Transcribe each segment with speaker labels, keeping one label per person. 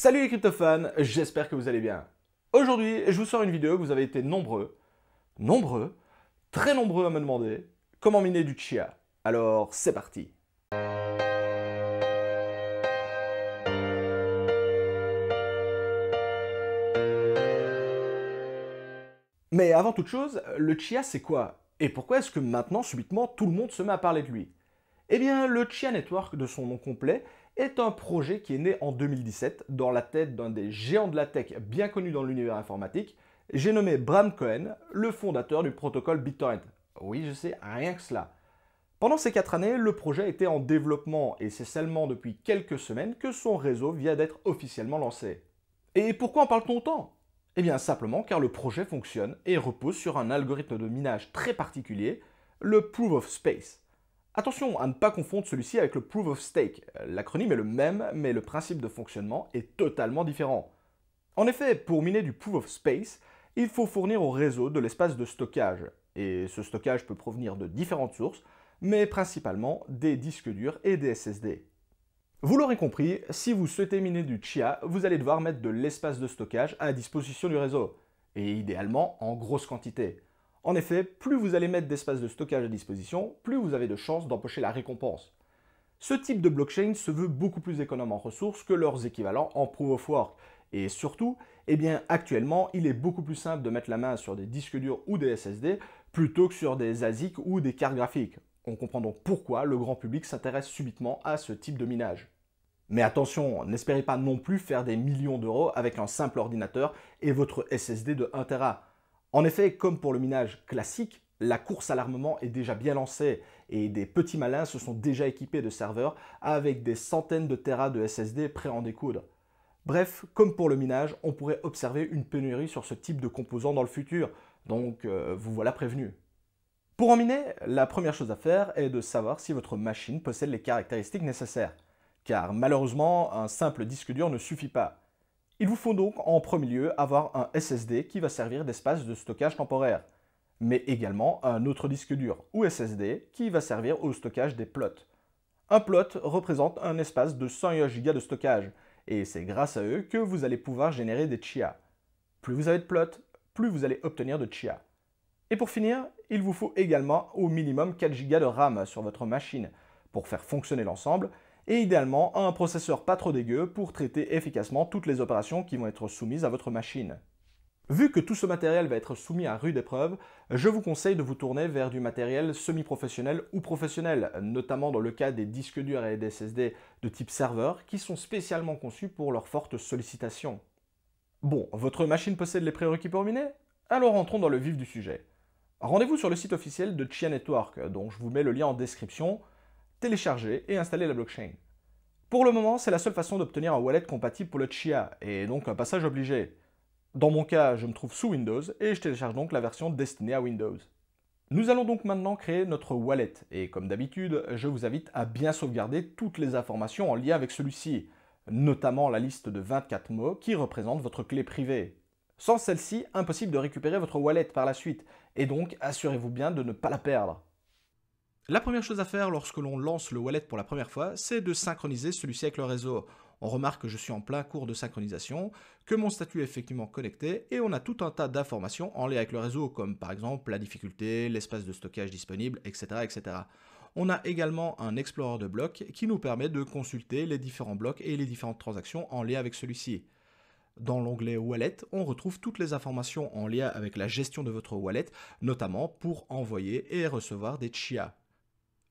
Speaker 1: Salut les crypto-fans, j'espère que vous allez bien. Aujourd'hui, je vous sors une vidéo que vous avez été très nombreux à me demander comment miner du chia. Alors, c'est parti. Mais avant toute chose, le chia c'est quoi? Et pourquoi est-ce que maintenant, subitement, tout le monde se met à parler de lui? Eh bien, le Chia Network, de son nom complet, est un projet qui est né en 2017 dans la tête d'un des géants de la tech bien connu dans l'univers informatique. J'ai nommé Bram Cohen, le fondateur du protocole BitTorrent. Oui, je sais, rien que cela. Pendant ces 4 années, le projet était en développement et c'est seulement depuis quelques semaines que son réseau vient d'être officiellement lancé. Et pourquoi en parle-t-on autant? Eh bien simplement car le projet fonctionne et repose sur un algorithme de minage très particulier, le Proof of Space. Attention à ne pas confondre celui-ci avec le Proof of Stake. L'acronyme est le même, mais le principe de fonctionnement est totalement différent. En effet, pour miner du Proof of Space, il faut fournir au réseau de l'espace de stockage. Et ce stockage peut provenir de différentes sources, mais principalement des disques durs et des SSD. Vous l'aurez compris, si vous souhaitez miner du Chia, vous allez devoir mettre de l'espace de stockage à disposition du réseau, et idéalement en grosse quantité. En effet, plus vous allez mettre d'espace de stockage à disposition, plus vous avez de chances d'empocher la récompense. Ce type de blockchain se veut beaucoup plus économe en ressources que leurs équivalents en Proof of Work. Et surtout, eh bien, actuellement, il est beaucoup plus simple de mettre la main sur des disques durs ou des SSD plutôt que sur des ASIC ou des cartes graphiques. On comprend donc pourquoi le grand public s'intéresse subitement à ce type de minage. Mais attention, n'espérez pas non plus faire des millions d'euros avec un simple ordinateur et votre SSD de 1 Tera. En effet, comme pour le minage classique, la course à l'armement est déjà bien lancée et des petits malins se sont déjà équipés de serveurs avec des centaines de Tera de SSD prêts à en découdre. Bref, comme pour le minage, on pourrait observer une pénurie sur ce type de composants dans le futur, donc vous voilà prévenu. Pour en miner, la première chose à faire est de savoir si votre machine possède les caractéristiques nécessaires. Car malheureusement, un simple disque dur ne suffit pas. Il vous faut donc en premier lieu avoir un SSD qui va servir d'espace de stockage temporaire, mais également un autre disque dur ou SSD qui va servir au stockage des plots. Un plot représente un espace de 100 Go de stockage, et c'est grâce à eux que vous allez pouvoir générer des chia. Plus vous avez de plots, plus vous allez obtenir de chia. Et pour finir, il vous faut également au minimum 4 Go de RAM sur votre machine pour faire fonctionner l'ensemble, et idéalement un processeur pas trop dégueu pour traiter efficacement toutes les opérations qui vont être soumises à votre machine. Vu que tout ce matériel va être soumis à rude épreuve, je vous conseille de vous tourner vers du matériel semi-professionnel ou professionnel, notamment dans le cas des disques durs et des SSD de type serveur qui sont spécialement conçus pour leur forte sollicitation. Bon, votre machine possède les prérequis pour miner? Alors entrons dans le vif du sujet. Rendez-vous sur le site officiel de Chia Network, dont je vous mets le lien en description. Télécharger et installer la blockchain. Pour le moment, c'est la seule façon d'obtenir un wallet compatible pour le Chia, et donc un passage obligé. Dans mon cas, je me trouve sous Windows et je télécharge donc la version destinée à Windows. Nous allons donc maintenant créer notre wallet, et comme d'habitude, je vous invite à bien sauvegarder toutes les informations en lien avec celui-ci, notamment la liste de 24 mots qui représentent votre clé privée. Sans celle-ci, impossible de récupérer votre wallet par la suite, et donc assurez-vous bien de ne pas la perdre. La première chose à faire lorsque l'on lance le wallet pour la première fois, c'est de synchroniser celui-ci avec le réseau. On remarque que je suis en plein cours de synchronisation, que mon statut est effectivement connecté et on a tout un tas d'informations en lien avec le réseau, comme par exemple la difficulté, l'espace de stockage disponible, etc., etc. On a également un explorer de blocs qui nous permet de consulter les différents blocs et les différentes transactions en lien avec celui-ci. Dans l'onglet Wallet, on retrouve toutes les informations en lien avec la gestion de votre wallet, notamment pour envoyer et recevoir des chia.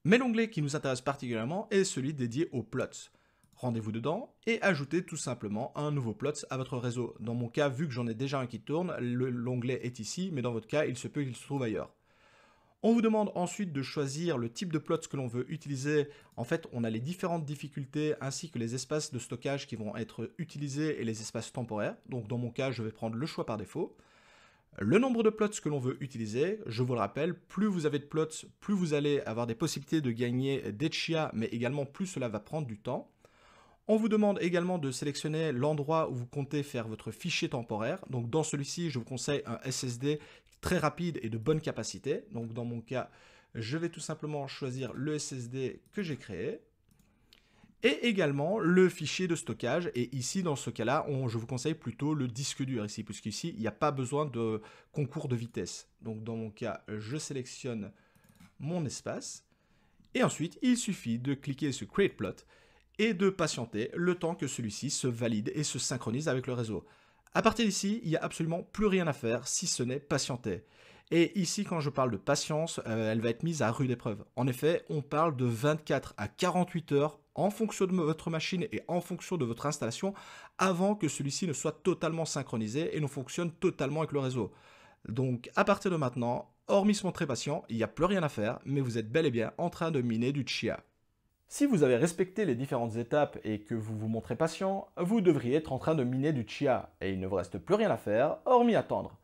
Speaker 1: Mais l'onglet qui nous intéresse particulièrement est celui dédié aux plots. Rendez-vous dedans et ajoutez tout simplement un nouveau plot à votre réseau. Dans mon cas, vu que j'en ai déjà un qui tourne, l'onglet est ici, mais dans votre cas, il se peut qu'il se trouve ailleurs. On vous demande ensuite de choisir le type de plot que l'on veut utiliser. En fait, on a les différentes difficultés ainsi que les espaces de stockage qui vont être utilisés et les espaces temporaires. Donc dans mon cas, je vais prendre le choix par défaut. Le nombre de plots que l'on veut utiliser, je vous le rappelle, plus vous avez de plots, plus vous allez avoir des possibilités de gagner des chia, mais également plus cela va prendre du temps. On vous demande également de sélectionner l'endroit où vous comptez faire votre fichier temporaire. Donc dans celui-ci, je vous conseille un SSD très rapide et de bonne capacité. Donc dans mon cas, je vais tout simplement choisir le SSD que j'ai créé. Et également le fichier de stockage. Et ici, dans ce cas-là, je vous conseille plutôt le disque dur ici, puisqu'ici, il n'y a pas besoin de concours de vitesse. Donc dans mon cas, je sélectionne mon espace. Et ensuite, il suffit de cliquer sur Create Plot et de patienter le temps que celui-ci se valide et se synchronise avec le réseau. À partir d'ici, il n'y a absolument plus rien à faire si ce n'est patienter. Et ici, quand je parle de patience, elle va être mise à rude épreuve. En effet, on parle de 24 à 48 heures en fonction de votre machine et en fonction de votre installation avant que celui-ci ne soit totalement synchronisé et ne fonctionne totalement avec le réseau. Donc à partir de maintenant, hormis ce très patient, il n'y a plus rien à faire, mais vous êtes bel et bien en train de miner du Chia. Si vous avez respecté les différentes étapes et que vous vous montrez patient, vous devriez être en train de miner du Chia et il ne vous reste plus rien à faire, hormis attendre.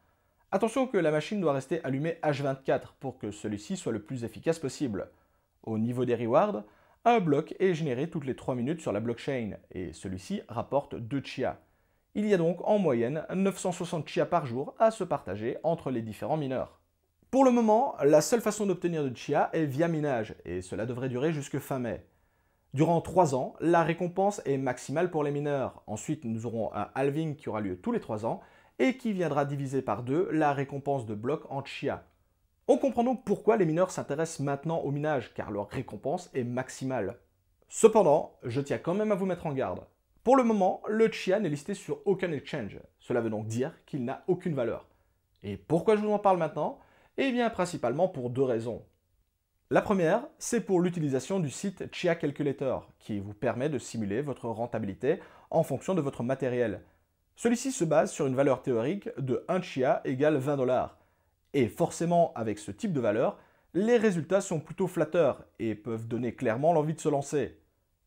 Speaker 1: Attention que la machine doit rester allumée H24 pour que celui-ci soit le plus efficace possible. Au niveau des rewards, un bloc est généré toutes les 3 minutes sur la blockchain et celui-ci rapporte 2 Chia. Il y a donc en moyenne 960 Chia par jour à se partager entre les différents mineurs. Pour le moment, la seule façon d'obtenir de Chia est via minage et cela devrait durer jusque fin mai. Durant 3 ans, la récompense est maximale pour les mineurs. Ensuite, nous aurons un halving qui aura lieu tous les 3 ans et qui viendra diviser par 2 la récompense de blocs en Chia. On comprend donc pourquoi les mineurs s'intéressent maintenant au minage, car leur récompense est maximale. Cependant, je tiens quand même à vous mettre en garde. Pour le moment, le Chia n'est listé sur aucun exchange. Cela veut donc dire qu'il n'a aucune valeur. Et pourquoi je vous en parle maintenant? Eh bien, principalement pour 2 raisons. La première, c'est pour l'utilisation du site Chia Calculator, qui vous permet de simuler votre rentabilité en fonction de votre matériel. Celui-ci se base sur une valeur théorique de 1 Chia égale 20 $. Et forcément, avec ce type de valeur, les résultats sont plutôt flatteurs et peuvent donner clairement l'envie de se lancer.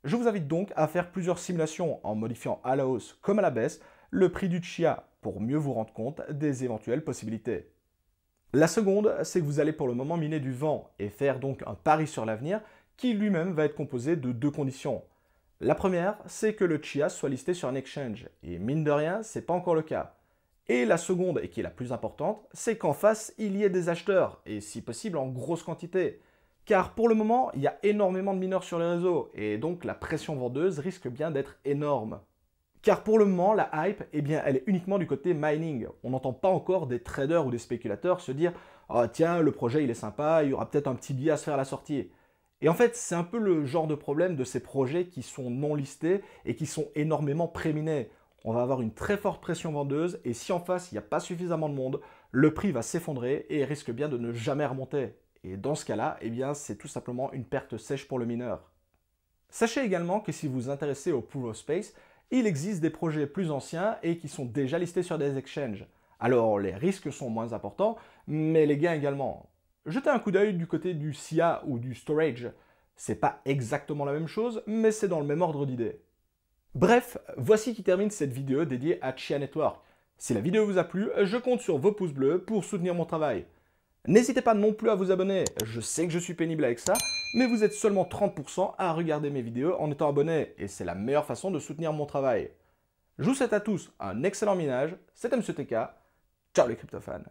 Speaker 1: Je vous invite donc à faire plusieurs simulations en modifiant à la hausse comme à la baisse le prix du Chia pour mieux vous rendre compte des éventuelles possibilités. La seconde, c'est que vous allez pour le moment miner du vent et faire donc un pari sur l'avenir qui lui-même va être composé de 2 conditions. La première, c'est que le Chia soit listé sur un exchange et mine de rien, c'est pas encore le cas. Et la seconde, et qui est la plus importante, c'est qu'en face, il y ait des acheteurs, et si possible en grosse quantité. Car pour le moment, il y a énormément de mineurs sur les réseaux, et donc la pression vendeuse risque bien d'être énorme. Car pour le moment, la hype, eh bien, elle est uniquement du côté mining. On n'entend pas encore des traders ou des spéculateurs se dire « Ah tiens, le projet il est sympa, il y aura peut-être un petit billet à se faire à la sortie ». Et en fait, c'est un peu le genre de problème de ces projets qui sont non listés et qui sont énormément préminés. On va avoir une très forte pression vendeuse et si en face, il n'y a pas suffisamment de monde, le prix va s'effondrer et risque bien de ne jamais remonter. Et dans ce cas-là, eh bien, c'est tout simplement une perte sèche pour le mineur. Sachez également que si vous vous intéressez au Proof of Space, il existe des projets plus anciens et qui sont déjà listés sur des exchanges. Alors les risques sont moins importants, mais les gains également. Jetez un coup d'œil du côté du SIA ou du storage. C'est pas exactement la même chose, mais c'est dans le même ordre d'idées. Bref, voici qui termine cette vidéo dédiée à Chia Network. Si la vidéo vous a plu, je compte sur vos pouces bleus pour soutenir mon travail. N'hésitez pas non plus à vous abonner, je sais que je suis pénible avec ça, mais vous êtes seulement 30% à regarder mes vidéos en étant abonné, et c'est la meilleure façon de soutenir mon travail. Je vous souhaite à tous un excellent minage, c'était Monsieur TK, ciao les cryptofans.